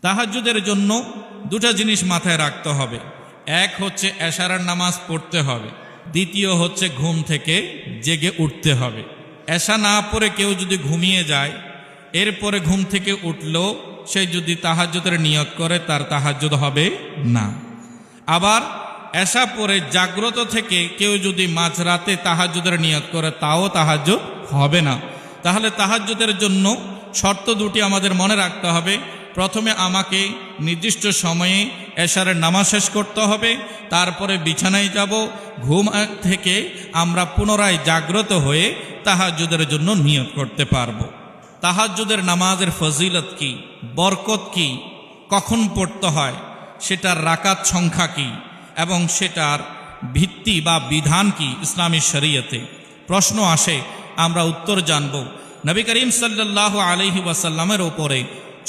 তাহাজ্জুদের জন্য দুটা জিনিস মাথায় রাখতে হবে। এক হচ্ছে এশারার নামাজ পড়তে হবে, দ্বিতীয় হচ্ছে ঘুম থেকে জেগে উঠতে হবে। এশা না পড়ে কেউ যদি ঘুমিয়ে যায়, এরপরে ঘুম থেকে উঠলো, সে যদি তাহাজ্জুদের নিয়ত করে তার তাহাজ্জুদ হবে না। আবার এশা পড়ে জাগ্রত থেকে কেউ যদি মাঝরাতে তাহাজ্জুদের নিয়ত করে, তাও তাহাজ্জুদ হবে না। তাহলে তাহাজ্জুদের জন্য শর্ত দুটি আমাদের মনে রাখতে হবে। প্রথমে আমাকে নির্দিষ্ট সময়ে এশারের নামাজ শেষ করতে হবে, তারপরে বিছানায় যাব, ঘুম থেকে আমরা পুনরায় জাগ্রত হয়ে তাহাজ্জুদের জন্য নিয়ত করতে পারব। তাহাজ্জুদের নামাজের ফজিলত কি, বরকত কি, কখন পড়তে হয়, সেটার রাকাত সংখ্যা কি এবং সেটার ভিত্তি বা বিধান কি ইসলামী শরীয়তে, প্রশ্ন আসে, আমরা উত্তর জানব। নবী করিম সাল্লাল্লাহু আলাইহি ওয়াসাল্লামের ওপরে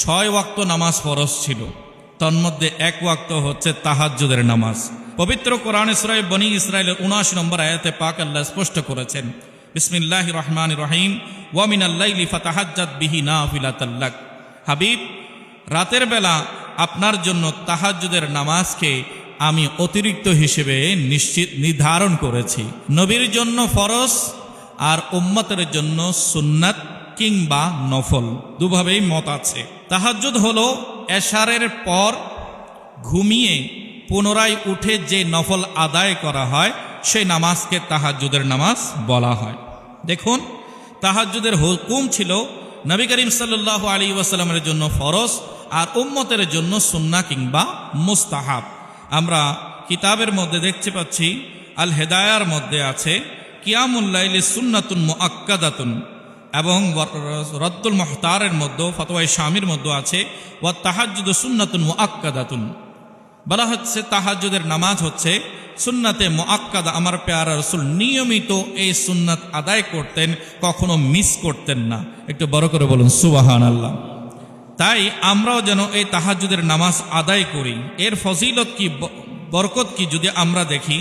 6 ওয়াক্ত নামাজ ফরজ ছিল, তন্মধ্যে 1 ওয়াক্ত হচ্ছে তাহাজ্জুদের নামাজ। পবিত্র কোরআনে সূরা বনী ইসরাঈলের 79 নম্বর আয়াতে পাক আল্লাহ স্পষ্ট করেছেন, বিসমিল্লাহির রহমানির রহিম, ওয়া মিনাল লাইলি ফাতাহাজ্জাদ বিহি নাফিলাতাল লাক। হাবিব, রাতের বেলা আপনার জন্য তাহাজ্জুদের নামাজকে আমি অতিরিক্ত হিসেবে নির্ধারণ করেছি। নবীর জন্য ফরজ আর উম্মতের জন্য সুন্নাত কিংবা নফল, দুভাবেই মত আছে। তাহাজ্জুদ হলো এশারের পর ঘুমিয়ে পুনরায় উঠে যে নফল আদায় করা হয়, সেই নামাজকে তাহাজ্জুদের নামাজ বলা হয়। দেখুন, তাহাজ্জুদের হুকুম ছিল নবী করিম সাল্লাল্লাহু আলাইহি ওয়াসাল্লামের জন্য ফরজ আর উম্মতের জন্য সুন্নাহ কিংবা মুস্তাহাব। আমরা কিতাবের মধ্যে দেখতে পাচ্ছি, আল হেদায়ার মধ্যে আছে কিয়ামুল লাইলি সুন্নাতুন মুআক্কাদাতুন, এবং রদ্দুল মুহতারের মধ্যে ফতোয়া শামির মধ্যে আছে ওয়া তাহাজ্জুদু সুন্নাতুন মুআক্কাদাতুন। বলা হচ্ছে তাহাজ্জুদের নামাজ হচ্ছে সুন্নাতে মুআক্কাদা। আমার প্যারা রাসূল নিয়মিত এই সুন্নাত আদায় করতেন, কখনো মিস করতেন না। একটু বড় করে বলুন সুবহানাল্লাহ। তাই আমরাও যেন এই তাহাজ্জুদের নামাজ আদায় করি। এর ফজিলত কি, বরকত কি, যদি আমরা দেখি,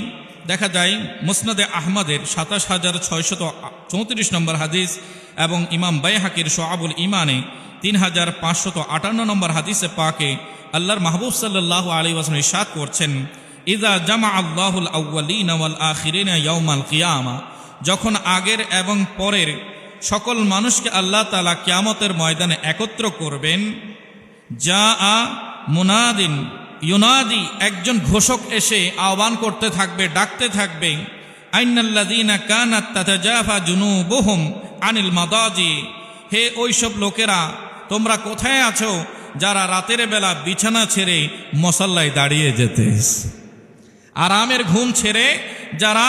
দেখা যায় মুসনাদে আহমদের 27634 নম্বর হাদিস এবং ইমাম বাইহাকির শুআবুল ঈমানে 3558 নম্বর হাদিসে পাকে আল্লাহর মাহবুব সাল্লাল্লাহু আলাইহি ওয়াসাল্লাম ইরশাদ করছেন, ইযা জামা আল্লাহুল আউয়ালিনা ওয়াল আখিরিনা ইয়াউমাল কিয়ামা, যখন আগের এবং পরের সকল মানুষকে আল্লাহ তাআলা কিয়ামতের ময়দানে একত্র করবেন, যা মুনাদিন ইউনাদি, একজন ঘোষক এসে আহ্বান করতে থাকবে, ডাকতে থাকবে, আইনাল্লাযীনা কানাত তাতাজাফা জুনুবুহুম আনিল মাদাজি, হে ওইসব লোকেরা, তোমরা কোথায় আছো যারা রাতের বেলা বিছানা ছেড়ে মুসাল্লায় দাঁড়িয়ে যেতে, আরামের ঘুম ছেড়ে যারা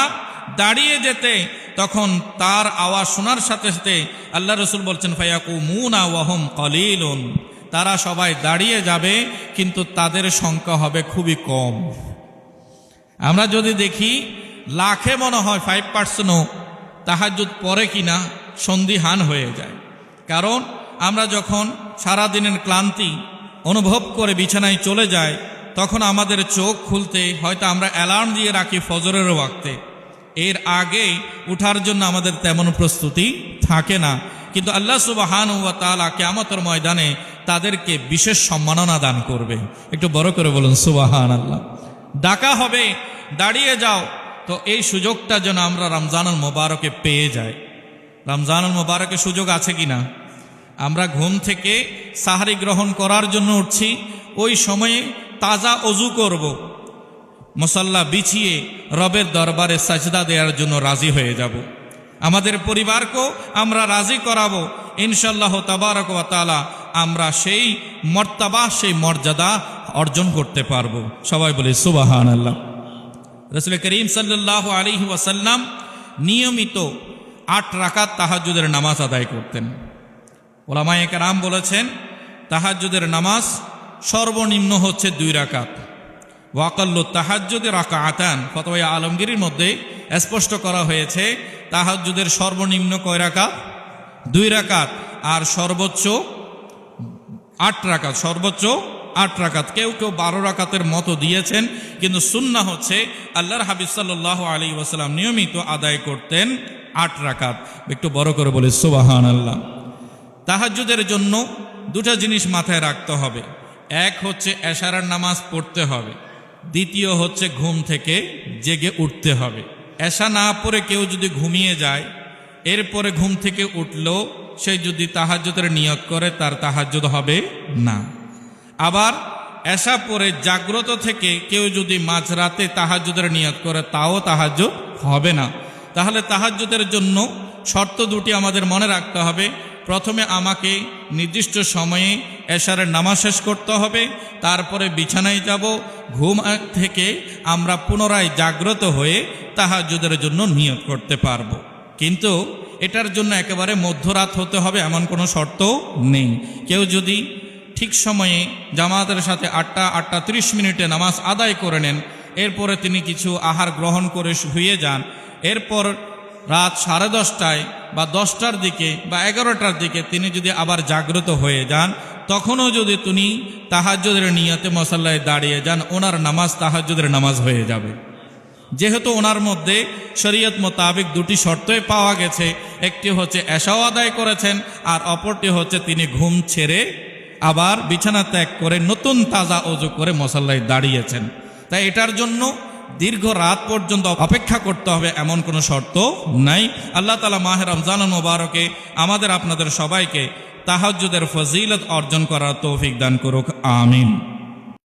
দাঁড়িয়ে যেতে, তখন তার আওয়াজ শোনার সাথে সাথে আল্লাহ রাসূল বলছেন, ফায়াকুমুনা ওয়া হুম কলিলুন, তারা সবাই দাঁড়িয়ে যাবে কিন্তু তাদের সংখ্যা হবে খুবই কম। আমরা যদি দেখি লাখে মনে হয় 5%ও তাহাজ্জুদ পড়ে কিনা সন্দিহান হয়ে যায়। কারণ আমরা যখন সারাদিনের ক্লান্তি অনুভব করে বিছানায় চলে যাই, তখন আমাদের চোখ খুলতে হয়তো আমরা অ্যালার্ম দিয়ে রাখি ফজরের ওয়াক্তে, এর আগে উঠার জন্য আমাদের তেমন প্রস্তুতি থাকে না। কিন্তু আল্লাহ সুবহানাহু ওয়া তাআলা কিয়ামতের ময়দানে তাদেরকে বিশেষ সম্মাননা দান করবে। একটু বড় করে বলুন সুবহানাল্লাহ। ডাকা হবে, দাঁড়িয়ে যাও। তো এই সুযোগটা যেন আমরা রমজানুল মুবারকে পেয়ে যাই। রমজানুল মুবারকে সুযোগ আছে কিনা? আমরা ঘুম থেকে সাহরি গ্রহণ করার জন্য উঠছি, ওই সময়ে তাজা অজু করব, মুসাল্লা বিছিয়ে রবের দরবারে সাজদা দেওয়ার জন্য রাজি হয়ে যাব। আমাদের পরিবারকেও আমরা রাজি করাবো, ইনশাআল্লাহ তাবারক ওয়া তাআলা আমরা সেই মর্তবা, সেই মর্যাদা অর্জন করতে পারবো। সবাই বলি সুবহানাল্লাহ। রাসূল করিম সাল্লাল্লাহু আলাইহি ওয়াসাল্লাম নিয়মিত 8 রাকাত তাহাজ্জুদের নামাজ আদায় করতেন। উলামায়ে কেরাম বলেছেন, তাহাজ্জুদের নামাজ সর্বনিম্ন হচ্ছে 2 রাকাত। ওয়াকাল্লু তাহাজ্জুদি রাকাআতান, ফতোয়া আলমগীরের মধ্যে স্পষ্ট করা হয়েছে তাহাজ্জুদের সর্বনিম্ন কয় রাকাত? 2 রাকাত, আর সর্বোচ্চ 8 রাকাত, সর্বোচ্চ 8 রাকাত। কেউ কেউ 12 রাকাতের মতো দিয়েছেন, কিন্তু সুন্নাহ হচ্ছে আল্লাহর হাবিব সাল্লাল্লাহু আলাইহি ওয়াসাল্লাম নিয়মিত আদায় করতেন 8 রাকাত। একটু বড় করে বলি সুবহানাল্লাহ। তাহাজ্জুদের জন্য দুটা জিনিস মাথায় রাখতে হবে। এক হচ্ছে এশারার নামাজ পড়তে হবে, দ্বিতীয় হচ্ছে ঘুম থেকে জেগে উঠতে হবে। এশা না পড়ে কেউ যদি ঘুমিয়ে যায়, এরপরে ঘুম থেকে উঠলো, সে যদি তাহাজ্জুদের নিয়ত করে তার তাহাজ্জুদ হবে না। আবার এশা পরে জাগ্রত থেকে কেউ যদি মাঝরাতে তাহাজ্জুদের নিয়ত করে তাও তাহাজ্জুদ হবে না। তাহলে তাহাজ্জুদের জন্য শর্ত দুটি আমাদের মনে রাখতে হবে। প্রথমে আমাকে নির্দিষ্ট সময়ে এশারের নামাজ শেষ করতে হবে, তারপরে বিছানায় যাব, ঘুম থেকে আমরা পুনরায় জাগ্রত হয়ে তাহাজ্জুদের জন্য নিয়ত করতে পারবো। কিন্তু এটার জন্য একেবারে মধ্যরাত হতে হবে এমন কোনো শর্ত নেই। কেউ যদি ঠিক সময়ে জামাতের সাথে 8টা 30 নামাজ আদায় করে নেন, এরপরে তিনি কিছু আহার গ্রহণ করে শুয়ে যান, এরপর রাত 10:30টায় বা 10টার দিকে বা 11টার দিকে তিনি যদি আবার জাগ্রত হয়ে যান, তখনও যদি তিনি তাহাজ্জুদের নিয়তে মুসাল্লায় দাঁড়িয়ে যান, ওনার নামাজ তাহাজ্জুদের নামাজ হয়ে যাবে। যেহেতু ওনার মধ্যে শরীয়ত মোতাবেক দুটি শর্তই পাওয়া গেছে, একটি হচ্ছে এশাও আদায় করেছেন, আর অপরটি হচ্ছে তিনি ঘুম ছেড়ে আবার বিছানা ত্যাগ করে নতুন তাজা ওযু করে মুসাল্লায় দাঁড়িয়েছেন। তাই এটার জন্য দীর্ঘ রাত পর্যন্ত অপেক্ষা করতে হবে এমন কোনো শর্ত নাই। আল্লাহ তাআলা মাহে রমজান মুবারকে আমাদের আপনাদের সবাইকে তাহাজ্জুদের ফজিলত অর্জন করার তৌফিক দান করুক, আমিন।